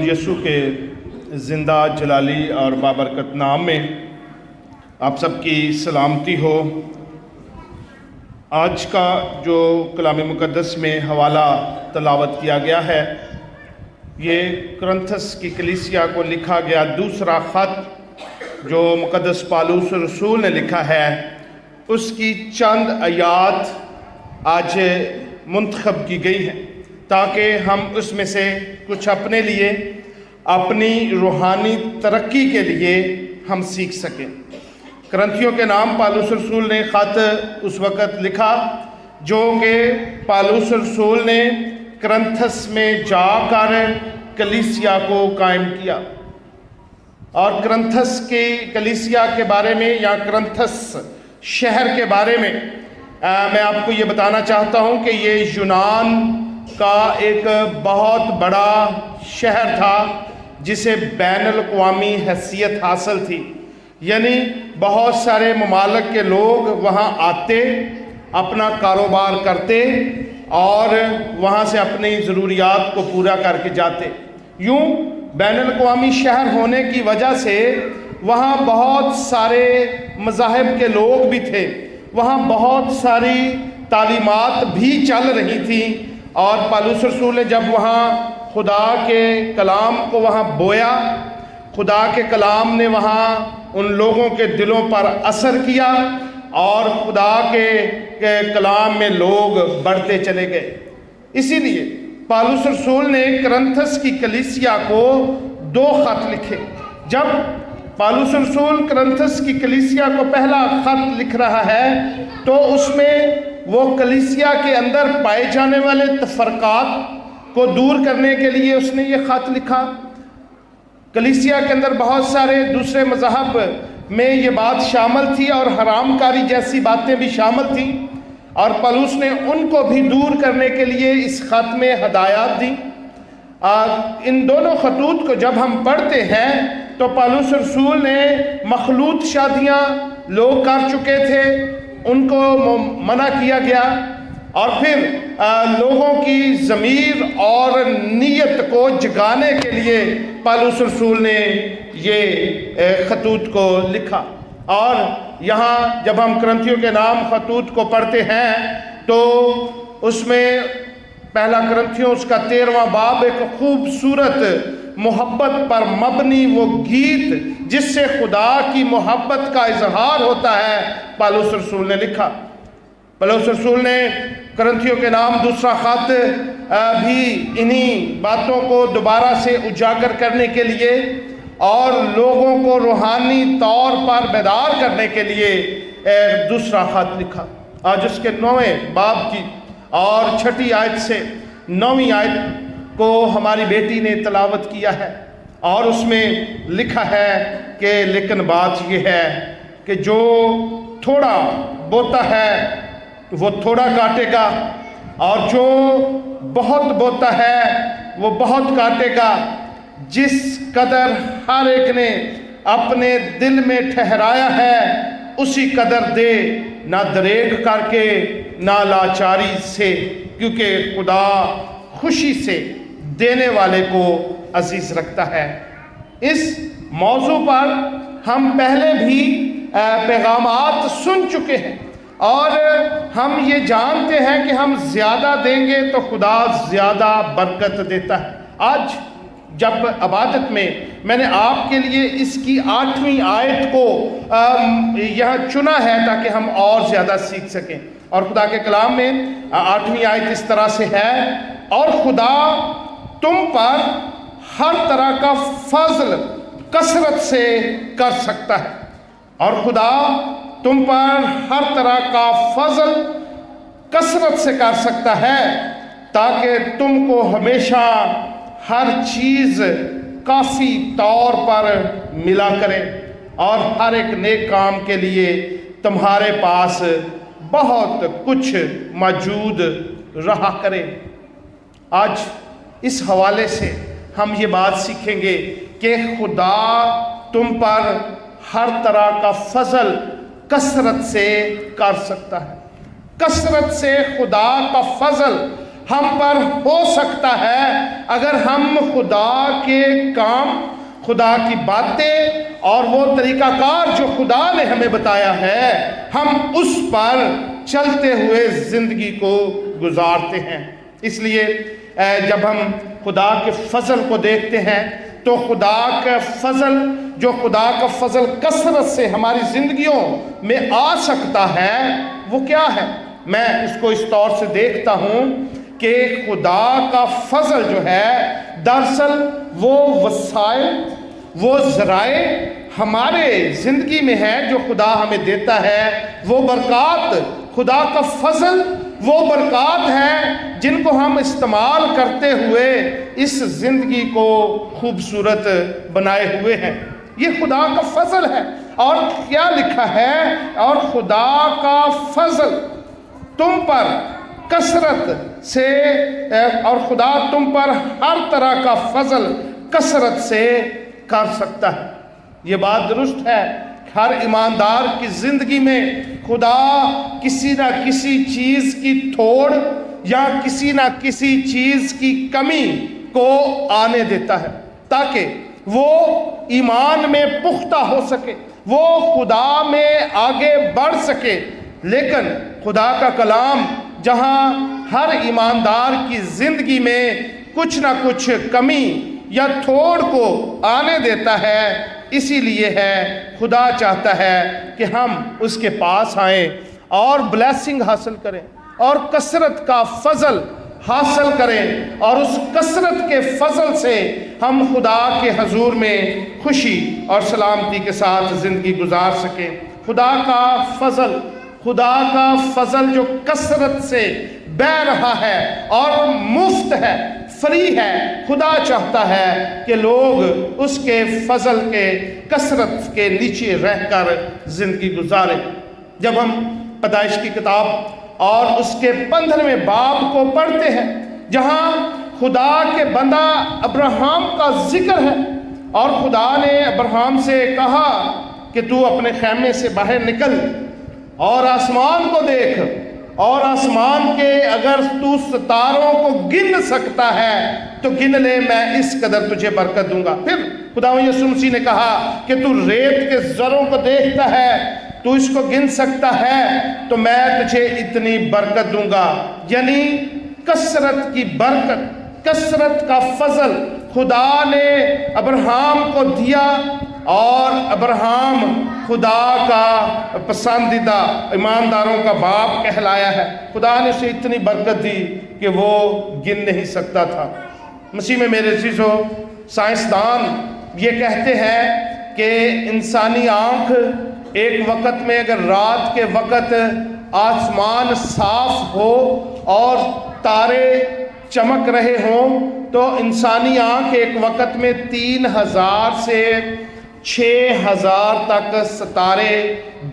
یسوع کے زندہ جلالی اور بابرکت نام میں آپ سب کی سلامتی ہو۔ آج کا جو کلام مقدس میں حوالہ تلاوت کیا گیا ہے، یہ کرنتھس کی کلیسیا کو لکھا گیا دوسرا خط جو مقدس پالوس رسول نے لکھا ہے، اس کی چند آیات آج منتخب کی گئی ہیں تاکہ ہم اس میں سے کچھ اپنے لیے، اپنی روحانی ترقی کے لیے ہم سیکھ سکیں۔ کرنتھیوں کے نام پالوس رسول نے خط اس وقت لکھا جو کہ پالوس رسول نے کرنتھس میں جا کر کلیسیا کو قائم کیا، اور کرنتھس کی کلیسیا کے بارے میں یا کرنتھس شہر کے بارے میں میں آپ کو یہ بتانا چاہتا ہوں کہ یہ یونان کا ایک بہت بڑا شہر تھا جسے بین الاقوامی حیثیت حاصل تھی، یعنی بہت سارے ممالک کے لوگ وہاں آتے، اپنا کاروبار کرتے اور وہاں سے اپنی ضروریات کو پورا کر کے جاتے۔ یوں بین الاقوامی شہر ہونے کی وجہ سے وہاں بہت سارے مذاہب کے لوگ بھی تھے، وہاں بہت ساری تعلیمات بھی چل رہی تھیں، اور پالوس رسول نے جب وہاں خدا کے کلام کو وہاں بویا، خدا کے کلام نے وہاں ان لوگوں کے دلوں پر اثر کیا اور خدا کے کلام میں لوگ بڑھتے چلے گئے۔ اسی لیے پالوس رسول نے کرنتھس کی کلیسیا کو 2 خط لکھے۔ جب پالوس رسول کرنتھس کی کلیسیا کو پہلا خط لکھ رہا ہے تو اس میں وہ کلیسیا کے اندر پائے جانے والے تفرقات کو دور کرنے کے لیے اس نے یہ خط لکھا۔ کلیسیا کے اندر بہت سارے دوسرے مذاہب میں یہ بات شامل تھی اور حرام کاری جیسی باتیں بھی شامل تھیں، اور پالوس نے ان کو بھی دور کرنے کے لیے اس خط میں ہدایات دی۔ ان دونوں خطوط کو جب ہم پڑھتے ہیں تو پالوس رسول نے مخلوط شادیاں لوگ کر چکے تھے، ان کو منع کیا گیا، اور پھر لوگوں کی ضمیر اور نیت کو جگانے کے لیے پالوس رسول نے یہ خطوط کو لکھا۔ اور یہاں جب ہم کرنتھیوں کے نام خطوط کو پڑھتے ہیں تو اس میں پہلا کرنتھیوں اس کا 13واں باب ایک خوبصورت محبت پر مبنی وہ گیت جس سے خدا کی محبت کا اظہار ہوتا ہے، پالوس رسول نے لکھا۔ پالوس رسول نے کرنتھیوں کے نام دوسرا خط بھی انہی باتوں کو دوبارہ سے اجاگر کرنے کے لیے اور لوگوں کو روحانی طور پر بیدار کرنے کے لیے دوسرا خط لکھا۔ آج اس کے 9ویں باب کی اور 6ٹھی آیت سے 9ویں آیت کو ہماری بیٹی نے تلاوت کیا ہے، اور اس میں لکھا ہے کہ لیکن بات یہ ہے کہ جو تھوڑا بوتا ہے وہ تھوڑا کاٹے گا، اور جو بہت بوتا ہے وہ بہت کاٹے گا۔ جس قدر ہر ایک نے اپنے دل میں ٹھہرایا ہے اسی قدر دے، نہ دریغ کر کے نہ لاچاری سے، کیونکہ خدا خوشی سے دینے والے کو عزیز رکھتا ہے۔ اس موضوع پر ہم پہلے بھی پیغامات سن چکے ہیں، اور ہم یہ جانتے ہیں کہ ہم زیادہ دیں گے تو خدا زیادہ برکت دیتا ہے۔ آج جب عبادت میں نے آپ کے لیے اس کی 8ویں آیت کو یہاں چنا ہے تاکہ ہم اور زیادہ سیکھ سکیں، اور خدا کے کلام میں 8ویں آیت اس طرح سے ہے، اور خدا تم پر ہر طرح کا فضل کثرت سے کر سکتا ہے، اور خدا تم پر ہر طرح کا فضل کثرت سے کر سکتا ہے تاکہ تم کو ہمیشہ ہر چیز کافی طور پر ملا کرے، اور ہر ایک نیک کام کے لیے تمہارے پاس بہت کچھ موجود رہا کرے۔ آج اس حوالے سے ہم یہ بات سیکھیں گے کہ خدا تم پر ہر طرح کا فضل کثرت سے کر سکتا ہے۔ کثرت سے خدا کا فضل ہم پر ہو سکتا ہے اگر ہم خدا کے کام، خدا کی باتیں اور وہ طریقہ کار جو خدا نے ہمیں بتایا ہے، ہم اس پر چلتے ہوئے زندگی کو گزارتے ہیں۔ اس لیے جب ہم خدا کے فضل کو دیکھتے ہیں تو خدا کا فضل، جو خدا کا فضل کثرت سے ہماری زندگیوں میں آ سکتا ہے، وہ کیا ہے؟ میں اس کو اس طور سے دیکھتا ہوں کہ خدا کا فضل جو ہے دراصل وہ وسائل، وہ ذرائع ہمارے زندگی میں ہے جو خدا ہمیں دیتا ہے۔ وہ برکات، خدا کا فضل وہ برکات ہیں جن کو ہم استعمال کرتے ہوئے اس زندگی کو خوبصورت بنائے ہوئے ہیں۔ یہ خدا کا فضل ہے۔ اور کیا لکھا ہے؟ اور خدا کا فضل تم پر کثرت سے، اور خدا تم پر ہر طرح کا فضل کثرت سے کر سکتا ہے۔ یہ بات درست ہے۔ ہر ایماندار کی زندگی میں خدا کسی نہ کسی چیز کی تھوڑ یا کسی نہ کسی چیز کی کمی کو آنے دیتا ہے تاکہ وہ ایمان میں پختہ ہو سکے، وہ خدا میں آگے بڑھ سکے۔ لیکن خدا کا کلام جہاں ہر ایماندار کی زندگی میں کچھ نہ کچھ کمی یا تھوڑ کو آنے دیتا ہے، اسی لیے ہے خدا چاہتا ہے کہ ہم اس کے پاس آئیں اور بلیسنگ حاصل کریں اور کثرت کا فضل حاصل کریں، اور اس کثرت کے فضل سے ہم خدا کے حضور میں خوشی اور سلامتی کے ساتھ زندگی گزار سکیں۔ خدا کا فضل، خدا کا فضل جو کثرت سے بہ رہا ہے اور مفت ہے، فری ہے، خدا چاہتا ہے کہ لوگ اس کے فضل کے کثرت کے نیچے رہ کر زندگی گزاریں۔ جب ہم پیدائش کی کتاب اور اس کے 15ویں باب کو پڑھتے ہیں جہاں خدا کے بندہ ابراہیم کا ذکر ہے، اور خدا نے ابراہیم سے کہا کہ تو اپنے خیمے سے باہر نکل اور آسمان کو دیکھ، اور آسمان کے اگر تو ستاروں کو گن سکتا ہے تو گن لے، میں اس قدر تجھے برکت دوں گا۔ پھر خداوند یسوع مسیح نے کہا کہ تو ریت کے ذروں کو دیکھتا ہے، تو اس کو گن سکتا ہے تو میں تجھے اتنی برکت دوں گا۔ یعنی کثرت کی برکت، کثرت کا فضل خدا نے ابراہیم کو دیا، اور ابراہیم خدا کا پسندیدہ ایمانداروں کا باپ کہلایا ہے۔ خدا نے اسے اتنی برکت دی کہ وہ گن نہیں سکتا تھا۔ مسیح میں میرے عزیزو، سائنسدان یہ کہتے ہیں کہ انسانی آنکھ ایک وقت میں اگر رات کے وقت آسمان صاف ہو اور تارے چمک رہے ہوں تو انسانی آنکھ ایک وقت میں 3000 سے 6000 تک ستارے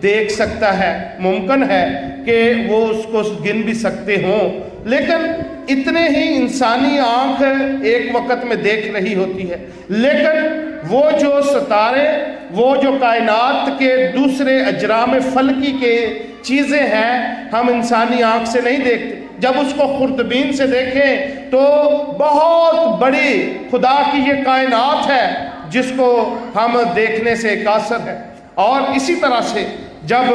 دیکھ سکتا ہے۔ ممکن ہے کہ وہ اس کو گن بھی سکتے ہوں، لیکن اتنے ہی انسانی آنکھ ایک وقت میں دیکھ رہی ہوتی ہے۔ لیکن وہ جو ستارے، وہ جو کائنات کے دوسرے اجرام فلکی کے چیزیں ہیں، ہم انسانی آنکھ سے نہیں دیکھتے۔ جب اس کو خوردبین سے دیکھیں تو بہت بڑی خدا کی یہ کائنات ہے جس کو ہم دیکھنے سے قاصر ہے۔ اور اسی طرح سے جب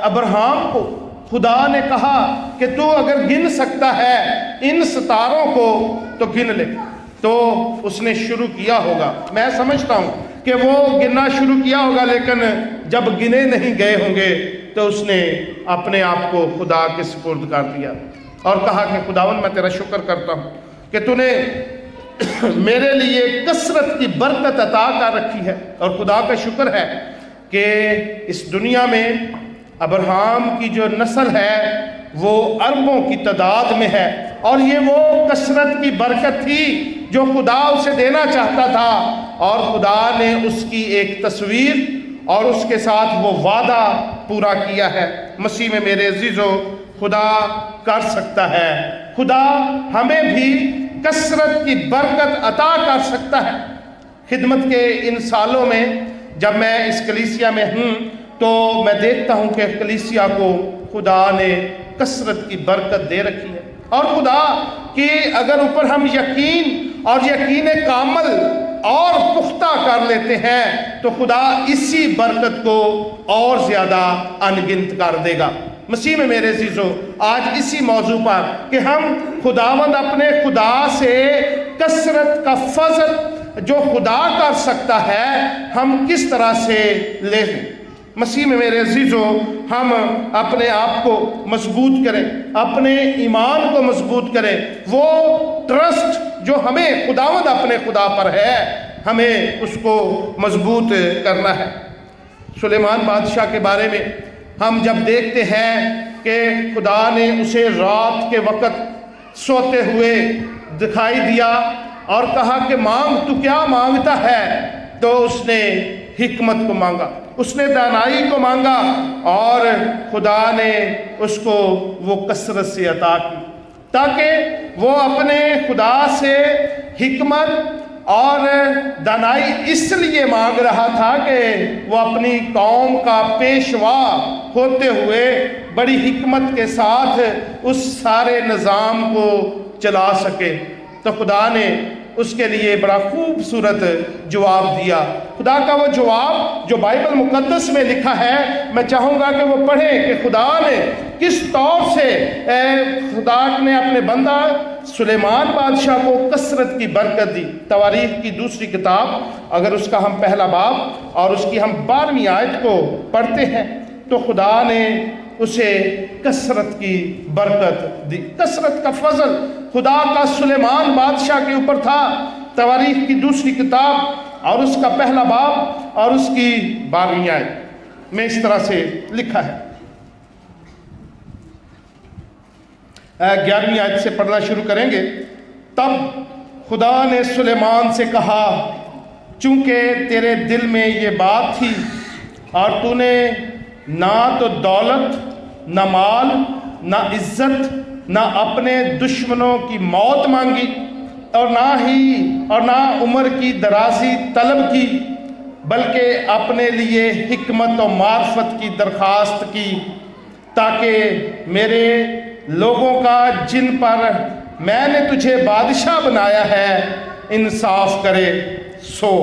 ابراہیم کو خدا نے کہا کہ تو اگر گن سکتا ہے ان ستاروں کو تو گن لے، تو اس نے شروع کیا ہوگا۔ میں سمجھتا ہوں کہ وہ گننا شروع کیا ہوگا، لیکن جب گنے نہیں گئے ہوں گے تو اس نے اپنے آپ کو خدا کے سپرد کر دیا اور کہا کہ خداوند میں تیرا شکر کرتا ہوں کہ تو نے میرے لیے کثرت کی برکت عطا کر رکھی ہے، اور خدا کا شکر ہے کہ اس دنیا میں ابراہیم کی جو نسل ہے وہ اربوں کی تعداد میں ہے، اور یہ وہ کثرت کی برکت تھی جو خدا اسے دینا چاہتا تھا، اور خدا نے اس کی ایک تصویر اور اس کے ساتھ وہ وعدہ پورا کیا ہے۔ مسیح میں میرے عزیزو، خدا کر سکتا ہے، خدا ہمیں بھی کثرت کی برکت عطا کر سکتا ہے۔ خدمت کے ان سالوں میں جب میں اس کلیسیا میں ہوں تو میں دیکھتا ہوں کہ کلیسیا کو خدا نے کثرت کی برکت دے رکھی ہے۔ اور خدا کی اگر اوپر ہم یقین اور یقین کامل اور پختہ کر لیتے ہیں تو خدا اسی برکت کو اور زیادہ انگنت کر دے گا۔ مسیح میں میرے عزیزو، آج اسی موضوع پر کہ ہم خداوند اپنے خدا سے کثرت کا فضل جو خدا کر سکتا ہے ہم کس طرح سے لے لیں۔ مسیح میں میرے عزیزو، ہم اپنے آپ کو مضبوط کریں، اپنے ایمان کو مضبوط کریں۔ وہ ٹرسٹ جو ہمیں خداوند اپنے خدا پر ہے ہمیں اس کو مضبوط کرنا ہے۔ سلیمان بادشاہ کے بارے میں ہم جب دیکھتے ہیں کہ خدا نے اسے رات کے وقت سوتے ہوئے دکھائی دیا اور کہا کہ مانگ، تو کیا مانگتا ہے؟ تو اس نے حکمت کو مانگا، اس نے دانائی کو مانگا، اور خدا نے اس کو وہ کثرت سے عطا کی، تاکہ وہ اپنے خدا سے حکمت اور دانائی اس لیے مانگ رہا تھا کہ وہ اپنی قوم کا پیشوا ہوتے ہوئے بڑی حکمت کے ساتھ اس سارے نظام کو چلا سکے۔ تو خدا نے اس کے لیے بڑا خوبصورت جواب دیا۔ خدا کا وہ جواب جو بائبل مقدس میں لکھا ہے، میں چاہوں گا کہ وہ پڑھیں کہ خدا نے کس طور سے خدا نے اپنے بندہ سلیمان بادشاہ کو کثرت کی برکت دی۔ تواریخ کی دوسری کتاب، اگر اس کا ہم پہلا باب اور اس کی ہم 12ویں آیت کو پڑھتے ہیں تو خدا نے اسے کثرت کی برکت دی، کثرت کا فضل خدا کا سلیمان بادشاہ کے اوپر تھا۔ تواریخ کی دوسری کتاب اور اس کا پہلا باب اور اس کی 12ویں آیت میں اس طرح سے لکھا ہے۔ 11ویں آیت سے پڑھنا شروع کریں گے۔ تب خدا نے سلیمان سے کہا، چونکہ تیرے دل میں یہ بات تھی اور تو نے نہ تو دولت، نہ مال، نہ عزت، نہ اپنے دشمنوں کی موت مانگی، اور نہ عمر کی درازی طلب کی، بلکہ اپنے لیے حکمت و معرفت کی درخواست کی، تاکہ میرے لوگوں کا جن پر میں نے تجھے بادشاہ بنایا ہے انصاف کرے۔ سو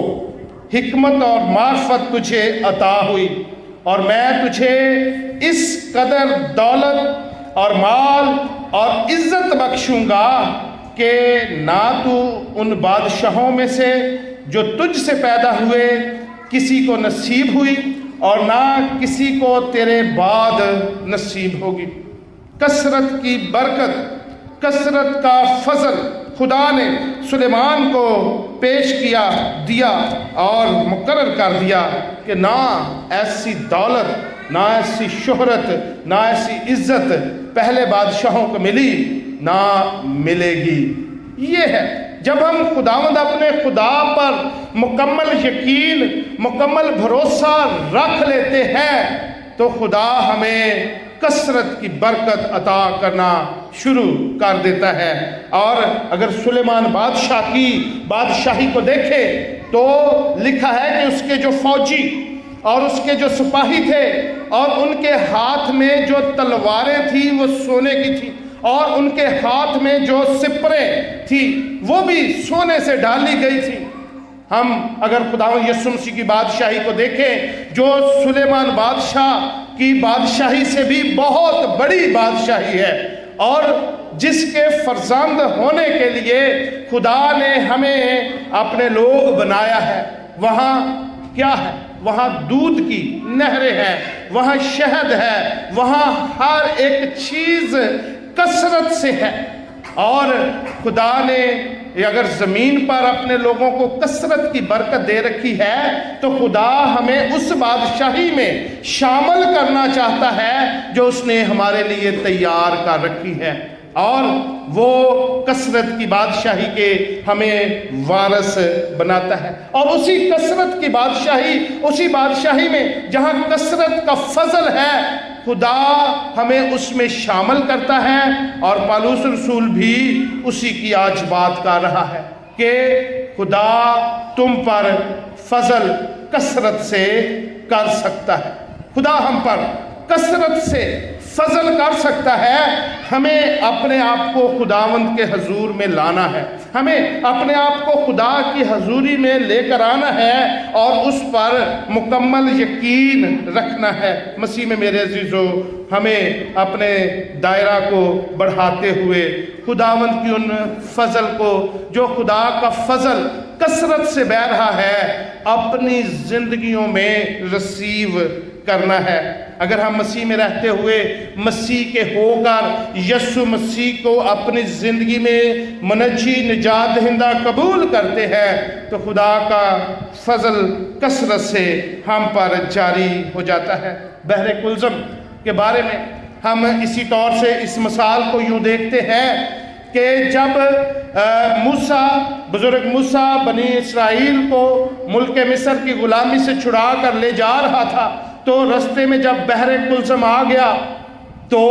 حکمت اور معرفت تجھے عطا ہوئی، اور میں تجھے اس قدر دولت اور مال اور عزت بخشوں گا کہ نہ تو ان بادشاہوں میں سے جو تجھ سے پیدا ہوئے کسی کو نصیب ہوئی، اور نہ کسی کو تیرے بعد نصیب ہوگی۔ کثرت کی برکت، کثرت کا فضل خدا نے سلیمان کو پیش دیا اور مقرر کر دیا کہ نہ ایسی دولت، نہ ایسی شہرت، نہ ایسی عزت پہلے بادشاہوں کو ملی، نہ ملے گی۔ یہ ہے جب ہم خداوند اپنے خدا پر مکمل یقین، مکمل بھروسہ رکھ لیتے ہیں تو خدا ہمیں کثرت کی برکت عطا کرنا شروع کر دیتا ہے۔ اور اگر سلیمان بادشاہ کی بادشاہی کو دیکھے تو لکھا ہے کہ اس کے جو فوجی اور اس کے جو سپاہی تھے اور ان کے ہاتھ میں جو تلواریں تھیں وہ سونے کی تھیں، اور ان کے ہاتھ میں جو سپریں تھی وہ بھی سونے سے ڈالی گئی تھی۔ ہم اگر خداوند یسوع مسیح کی بادشاہی کو دیکھیں جو سلیمان بادشاہ کی بادشاہی سے بھی بہت بڑی بادشاہی ہے، اور جس کے فرزند ہونے کے لیے خدا نے ہمیں اپنے لوگ بنایا ہے، وہاں کیا ہے؟ وہاں دودھ کی نہریں ہیں، وہاں شہد ہے، وہاں ہر ایک چیز کثرت سے ہے۔ اور خدا نے اگر زمین پر اپنے لوگوں کو کثرت کی برکت دے رکھی ہے تو خدا ہمیں اس بادشاہی میں شامل کرنا چاہتا ہے جو اس نے ہمارے لیے تیار کر رکھی ہے، اور وہ کثرت کی بادشاہی کے ہمیں وارث بناتا ہے۔ اور اسی کثرت کی بادشاہی، اسی بادشاہی میں جہاں کثرت کا فضل ہے، خدا ہمیں اس میں شامل کرتا ہے، اور پالوس رسول بھی اسی کی آج بات کر رہا ہے کہ خدا تم پر فضل کثرت سے کر سکتا ہے۔ خدا ہم پر کثرت سے فضل کر سکتا ہے، ہمیں اپنے آپ کو خداوند کے حضور میں لانا ہے، ہمیں اپنے آپ کو خدا کی حضوری میں لے کر آنا ہے اور اس پر مکمل یقین رکھنا ہے۔ مسیح میں میرے عزیزو، ہمیں اپنے دائرہ کو بڑھاتے ہوئے خداوند کی ان فضل کو، جو خدا کا فضل کثرت سے بہہ رہا ہے، اپنی زندگیوں میں رسیو کرنا ہے۔ اگر ہم مسیح میں رہتے ہوئے مسیح کے ہو کر یسوع مسیح کو اپنی زندگی میں منجی نجات دہندہ قبول کرتے ہیں تو خدا کا فضل کثرت سے ہم پر جاری ہو جاتا ہے۔ بحر کلزم کے بارے میں ہم اسی طور سے اس مثال کو یوں دیکھتے ہیں کہ جب موسیٰ، بزرگ موسیٰ بنی اسرائیل کو ملک مصر کی غلامی سے چھڑا کر لے جا رہا تھا، تو رستے میں جب بحر کلزم آ گیا تو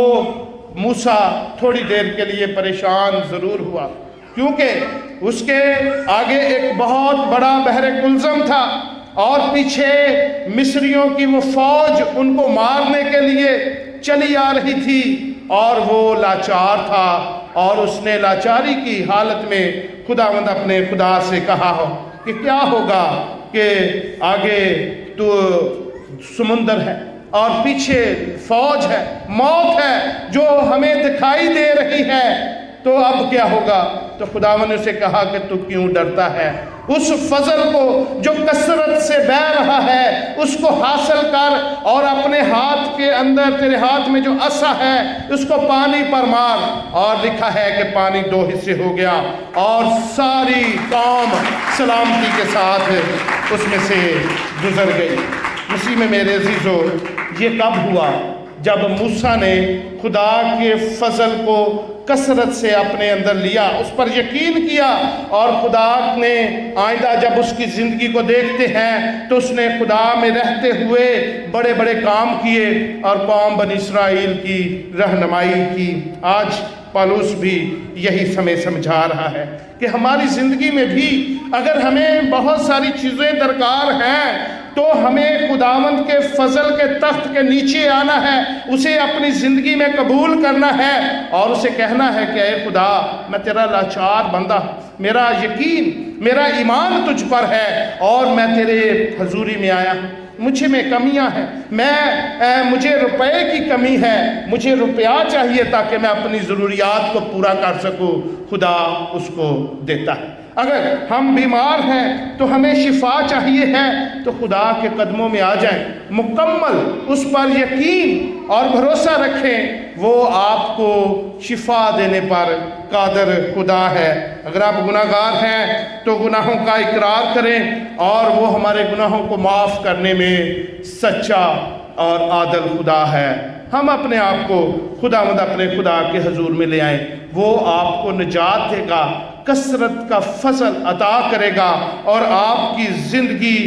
موسیٰ تھوڑی دیر کے لیے پریشان ضرور ہوا، کیونکہ اس کے آگے ایک بہت بڑا بحر کلزم تھا اور پیچھے مصریوں کی وہ فوج ان کو مارنے کے لیے چلی آ رہی تھی اور وہ لاچار تھا، اور اس نے لاچاری کی حالت میں خداوند اپنے خدا سے کہا ہو کہ کیا ہوگا کہ آگے تو سمندر ہے اور پیچھے فوج ہے، موت ہے جو ہمیں دکھائی دے رہی ہے، تو اب کیا ہوگا؟ تو خداوند نے اسے کہا کہ تو کیوں ڈرتا ہے؟ اس فضل کو جو کثرت سے بہہ رہا ہے اس کو حاصل کر اور اپنے ہاتھ کے اندر، تیرے ہاتھ میں جو عصا ہے، اس کو پانی پر مار، اور لکھا ہے کہ پانی 2 حصے ہو گیا اور ساری قوم سلامتی کے ساتھ اس میں سے گزر گئی۔ مسیح میں میرے عزیزو، یہ کب ہوا؟ جب موسیٰ نے خدا کے فضل کو کثرت سے اپنے اندر لیا، اس پر یقین کیا، اور خدا نے آئندہ جب اس کی زندگی کو دیکھتے ہیں تو اس نے خدا میں رہتے ہوئے بڑے بڑے کام کیے اور قوم بنی اسرائیل کی رہنمائی کی۔ آج پالوس بھی یہی سمجھا رہا ہے کہ ہماری زندگی میں بھی اگر ہمیں بہت ساری چیزیں درکار ہیں تو ہمیں خداوند کے فضل کے تخت کے نیچے آنا ہے، اسے اپنی زندگی میں قبول کرنا ہے اور اسے کہنا ہے کہ اے خدا، میں تیرا لاچار بندہ، میرا یقین، میرا ایمان تجھ پر ہے اور میں تیرے حضوری میں آیا ہوں، مجھے میں کمیاں ہیں، مجھے روپے کی کمی ہے، مجھے روپیہ چاہیے تاکہ میں اپنی ضروریات کو پورا کر سکوں، خدا اس کو دیتا ہے۔ اگر ہم بیمار ہیں تو ہمیں شفا چاہیے ہے تو خدا کے قدموں میں آ جائیں، مکمل اس پر یقین اور بھروسہ رکھیں، وہ آپ کو شفا دینے پر قادر خدا ہے۔ اگر آپ گناہ گار ہیں تو گناہوں کا اقرار کریں اور وہ ہمارے گناہوں کو معاف کرنے میں سچا اور عادل خدا ہے۔ ہم اپنے آپ کو خداوند اپنے خدا کے حضور میں لے آئیں، وہ آپ کو نجات دے گا، کثرت کا فضل عطا کرے گا اور آپ کی زندگی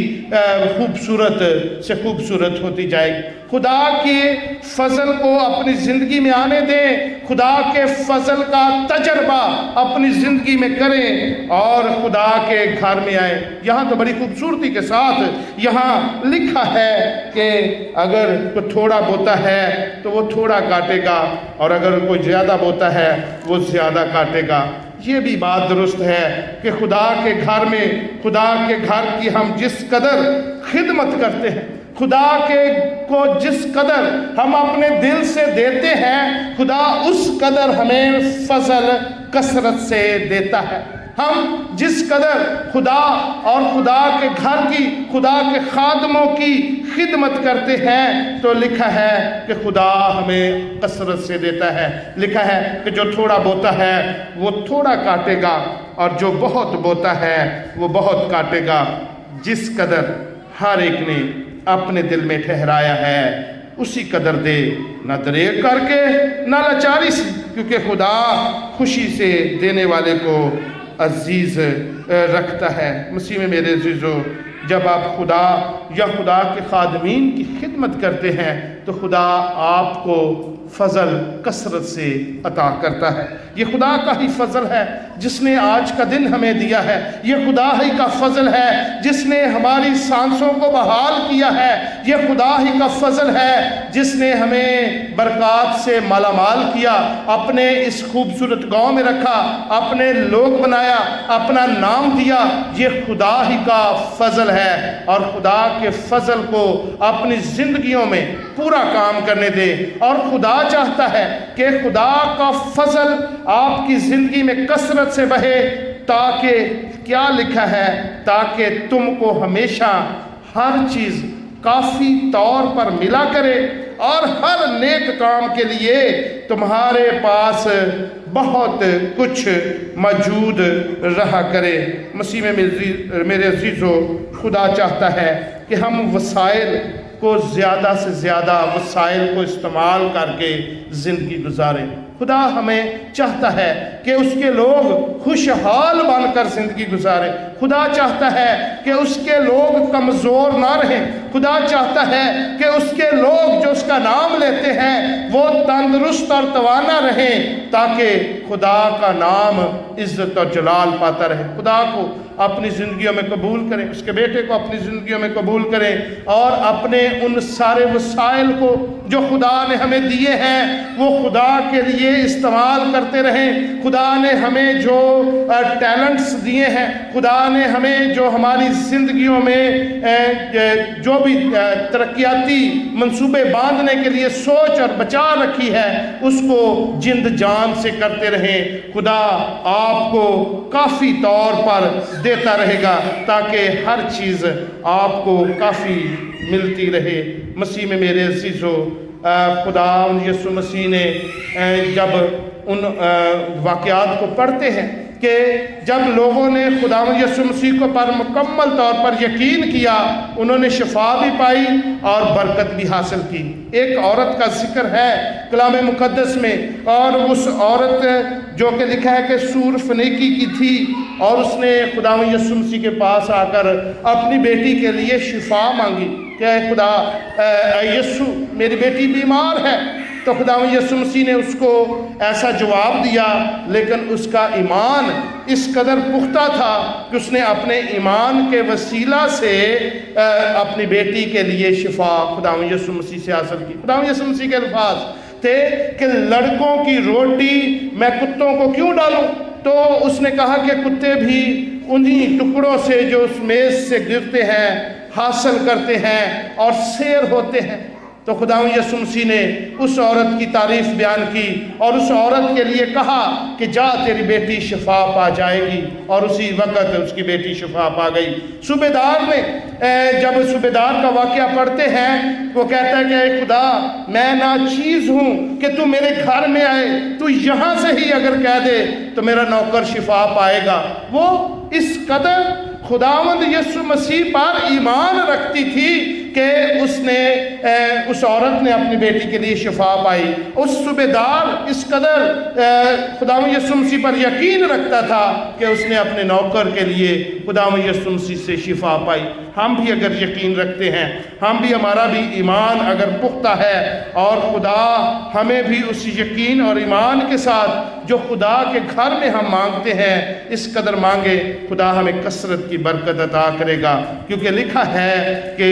خوبصورت سے خوبصورت ہوتی جائے گی۔ خدا کے فضل کو اپنی زندگی میں آنے دیں، خدا کے فضل کا تجربہ اپنی زندگی میں کریں اور خدا کے گھر میں آئیں۔ یہاں تو بڑی خوبصورتی کے ساتھ یہاں لکھا ہے کہ اگر کوئی تھوڑا بوتا ہے تو وہ تھوڑا کاٹے گا اور اگر کوئی زیادہ بوتا ہے وہ زیادہ کاٹے گا۔ یہ بھی بات درست ہے کہ خدا کے گھر میں، خدا کے گھر کی ہم جس قدر خدمت کرتے ہیں، خدا کے کو جس قدر ہم اپنے دل سے دیتے ہیں، خدا اس قدر ہمیں فضل کثرت سے دیتا ہے۔ ہم جس قدر خدا اور خدا کے گھر کی، خدا کے خادموں کی خدمت کرتے ہیں تو لکھا ہے کہ خدا ہمیں کثرت سے دیتا ہے۔ لکھا ہے کہ جو تھوڑا بوتا ہے وہ تھوڑا کاٹے گا اور جو بہت بوتا ہے وہ بہت کاٹے گا۔ جس قدر ہر ایک نے اپنے دل میں ٹھہرایا ہے اسی قدر دے، نہ دریغ کر کے نہ لاچاری سے، کیونکہ خدا خوشی سے دینے والے کو عزیز رکھتا ہے۔ مسیح میں میرے عزیزو، جب آپ خدا یا خدا کے خادمین کی خدمت کرتے ہیں تو خدا آپ کو فضل کثرت سے عطا کرتا ہے۔ یہ خدا کا ہی فضل ہے جس نے آج کا دن ہمیں دیا ہے، یہ خدا ہی کا فضل ہے جس نے ہماری سانسوں کو بحال کیا ہے، یہ خدا ہی کا فضل ہے جس نے ہمیں برکات سے مالا مال کیا، اپنے اس خوبصورت گاؤں میں رکھا، اپنے لوگ بنایا، اپنا نام دیا۔ یہ خدا ہی کا فضل ہے، اور خدا کے فضل کو اپنی زندگیوں میں پورا کام کرنے دے۔ اور خدا چاہتا ہے کہ خدا کا فضل آپ کی زندگی میں کثرت سے بہے، تاکہ کیا لکھا ہے، تاکہ تم کو ہمیشہ ہر چیز کافی طور پر ملا کرے اور ہر نیک کام کے لیے تمہارے پاس بہت کچھ موجود رہا کرے۔ مسیح میں میرے عزیزو، خدا چاہتا ہے کہ ہم وسائل کو زیادہ سے زیادہ وسائل کو استعمال کر کے زندگی گزاریں۔ خدا ہمیں چاہتا ہے کہ اس کے لوگ خوشحال بن کر زندگی گزاریں۔ خدا چاہتا ہے کہ اس کے لوگ کمزور نہ رہیں۔ خدا چاہتا ہے کہ اس کے لوگ جو اس کا نام لیتے ہیں وہ تندرست اور توانا رہیں، تاکہ خدا کا نام عزت اور جلال پاتا رہے۔ خدا کو اپنی زندگیوں میں قبول کریں، اس کے بیٹے کو اپنی زندگیوں میں قبول کریں، اور اپنے ان سارے وسائل کو جو خدا نے ہمیں دیے ہیں وہ خدا کے لیے استعمال کرتے رہیں۔ خدا نے ہمیں جو ٹیلنٹس دیے ہیں، خدا نے ہمیں جو ہماری زندگیوں میں جو بھی ترقیاتی منصوبے باندھنے کے لیے سوچ اور بچا رکھی ہے، اس کو جند جان سے کرتے رہیں۔ خدا آپ کو کافی طور پر دیتا رہے گا، تاکہ ہر چیز آپ کو کافی ملتی رہے۔ مسیح میں میرے عزیزو، خدا یسوع مسیح نے جب ان واقعات کو پڑھتے ہیں کہ جب لوگوں نے خدا یسوع مسیح کو پر مکمل طور پر یقین کیا، انہوں نے شفا بھی پائی اور برکت بھی حاصل کی۔ ایک عورت کا ذکر ہے کلام مقدس میں، اور اس عورت جو کہ لکھا ہے کہ سور فنیکی کی تھی، اور اس نے خدا یسوع مسیح کے پاس آ کر اپنی بیٹی کے لیے شفا مانگی کہ اے خدا، اے یسوع، میری بیٹی بیمار ہے۔ تو خدا یسوع مسیح نے اس کو ایسا جواب دیا، لیکن اس کا ایمان اس قدر پختہ تھا کہ اس نے اپنے ایمان کے وسیلہ سے اپنی بیٹی کے لیے شفا خدا یسوع مسیح سے حاصل کی۔ خدا یسوع مسیح کے الفاظ تھے کہ لڑکوں کی روٹی میں کتوں کو کیوں ڈالوں؟ تو اس نے کہا کہ کتے بھی انہی ٹکڑوں سے جو اس میز سے گرتے ہیں حاصل کرتے ہیں اور سیر ہوتے ہیں۔ تو خدا یسوع مسیح نے اس عورت کی تعریف بیان کی اور اس عورت کے لیے کہا کہ جا، تیری بیٹی شفا پا جائے گی، اور اسی وقت اس کی بیٹی شفا پا گئی۔ صوبیدار نے جب صوبیدار کا واقعہ پڑھتے ہیں، وہ کہتا ہے کہ اے خدا، میں ناچیز ہوں کہ تو میرے گھر میں آئے، تو یہاں سے ہی اگر کہہ دے تو میرا نوکر شفا پائے گا۔ وہ اس قدر خداوند یسوع مسیح پر ایمان رکھتی تھی کہ اس عورت نے اپنی بیٹی کے لیے شفا پائی۔ اس صوبیدار اس قدر خداوند یسوع مسیح پر یقین رکھتا تھا کہ اس نے اپنے نوکر کے لیے خداوند یسوع مسیح سے شفا پائی۔ ہم بھی اگر یقین رکھتے ہیں، ہمارا بھی ایمان اگر پختہ ہے، اور خدا ہمیں بھی اس یقین اور ایمان کے ساتھ جو خدا کے گھر میں ہم مانگتے ہیں اس قدر مانگے، خدا ہمیں کثرت کی برکت عطا کرے گا، کیونکہ لکھا ہے کہ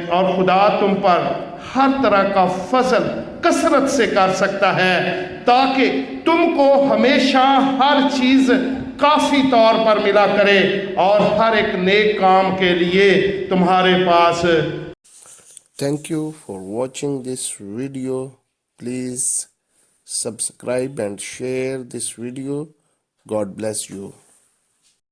اور خدا تم پر ہر طرح کا فضل کثرت سے کر سکتا ہے، تاکہ تم کو ہمیشہ ہر چیز کافی طور پر ملا کرے اور ہر ایک نیک کام کے لیے تمہارے پاس۔ Thank you for watching this video. Please subscribe and share this video. God bless you.